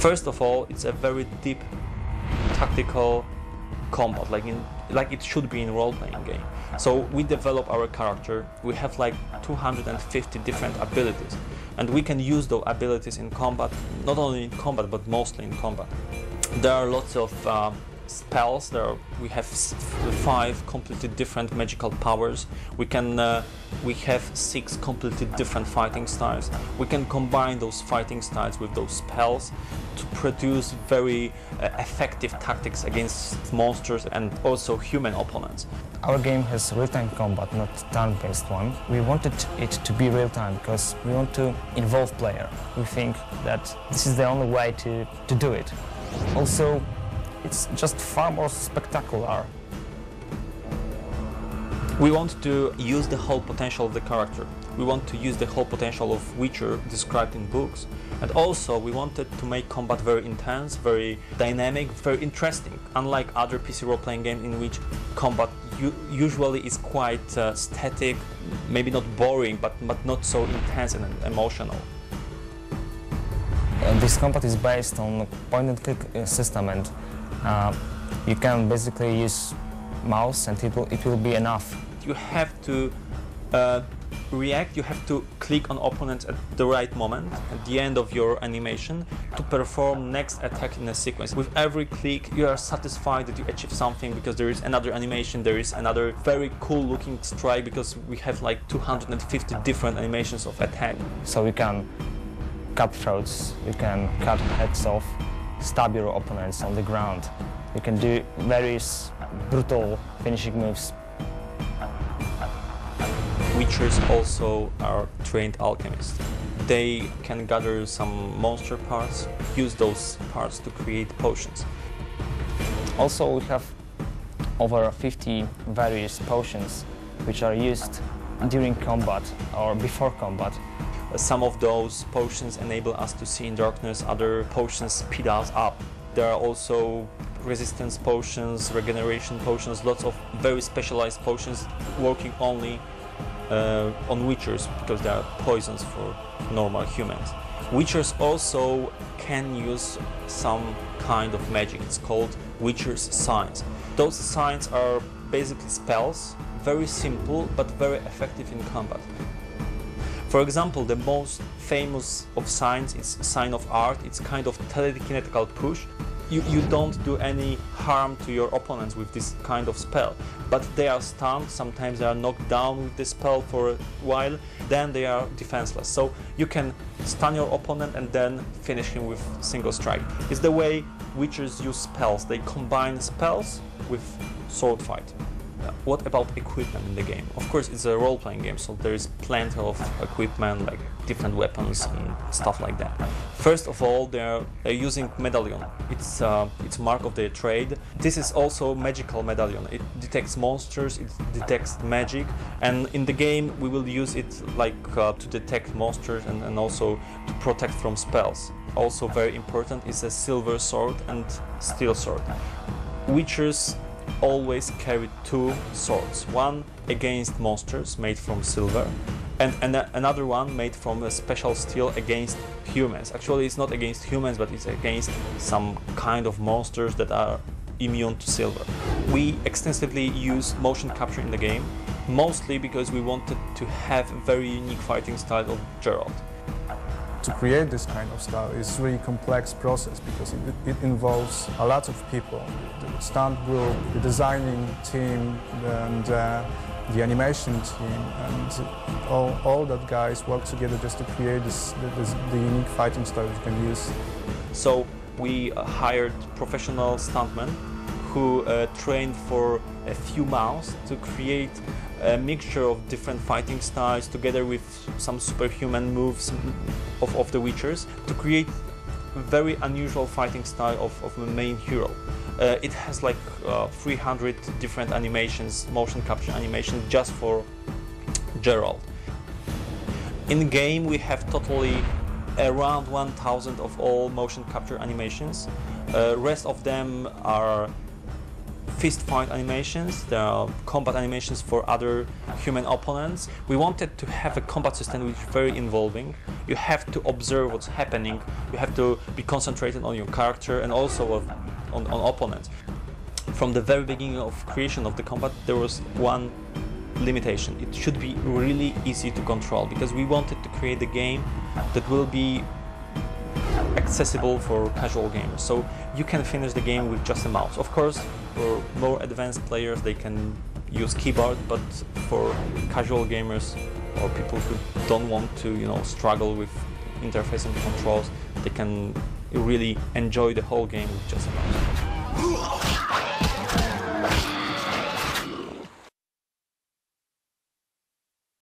First of all, it's a very deep tactical combat, like it should be in role-playing game. So we develop our character. We have like 250 different abilities, and we can use those abilities in combat, not only in combat but mostly in combat. There are lots of spells. We have 5 completely different magical powers. We have 6 completely different fighting styles. We can combine those fighting styles with those spells to produce very effective tactics against monsters and also human opponents. Our game has real-time combat, not turn-based one. We wanted it to be real-time because we want to involve player. We think that this is the only way to do it. Also, it's just far more spectacular. We want to use the whole potential of the character. We want to use the whole potential of Witcher described in books. And also we wanted to make combat very intense, very dynamic, very interesting. Unlike other PC role-playing games in which combat usually is quite static, maybe not boring, but not so intense and emotional. This combat is based on a point-and-click system, and you can basically use mouse and it will be enough. You have to react, you have to click on opponents at the right moment, at the end of your animation, to perform next attack in a sequence. With every click you are satisfied that you achieve something because there is another animation, there is another very cool looking strike, because we have like 250 different animations of attack. So you can cut throats, you can cut heads off, stab your opponents on the ground. You can do various brutal finishing moves. Witchers also are trained alchemists. They can gather some monster parts, use those parts to create potions. Also, we have over 50 various potions which are used during combat or before combat. Some of those potions enable us to see in darkness, other potions speed us up. There are also resistance potions, regeneration potions, lots of very specialized potions working only on Witchers because they are poisons for normal humans. Witchers also can use some kind of magic. It's called Witcher's signs. Those signs are basically spells, very simple but very effective in combat. For example, the most famous of signs is Sign of Art. It's kind of telekinetical push. You don't do any harm to your opponents with this kind of spell, but they are stunned, sometimes they are knocked down with the spell for a while, then they are defenseless. So you can stun your opponent and then finish him with single strike. It's the way Witchers use spells. They combine spells with sword fight. What about equipment in the game? Of course, it's a role-playing game, so there is plenty of equipment, like different weapons and stuff like that. First of all, they're using medallion. It's mark of their trade. This is also magical medallion. It detects monsters, it detects magic, and in the game we will use it to detect monsters and also to protect from spells. Also very important is a silver sword and steel sword. Witchers always carry 2 swords, one against monsters made from silver and another one made from a special steel against humans. Actually, it's not against humans, but it's against some kind of monsters that are immune to silver. We extensively use motion capture in the game, mostly because we wanted to have a very unique fighting style of Geralt. To create this kind of style is a really complex process because it involves a lot of people. The stunt group, the designing team, and the animation team, and all that guys work together just to create the unique fighting style you can use. So we hired professional stuntmen who trained for a few months to create a mixture of different fighting styles together with some superhuman moves of the Witchers to create a very unusual fighting style of the main hero. It has like 300 different animations, motion capture animations just for Geralt. In game we have totally around 1000 of all motion capture animations. Rest of them are fist fight animations, there are combat animations for other human opponents. We wanted to have a combat system which is very involving. You have to observe what's happening, you have to be concentrated on your character and also on opponents. From the very beginning of creation of the combat, there was one limitation. It should be really easy to control, because we wanted to create a game that will be accessible for casual gamers. So you can finish the game with just a mouse. Of course, for more advanced players, they can use keyboard, but for casual gamers or people who don't want to, struggle with interface and controls, they can really enjoy the whole game with just a mouse.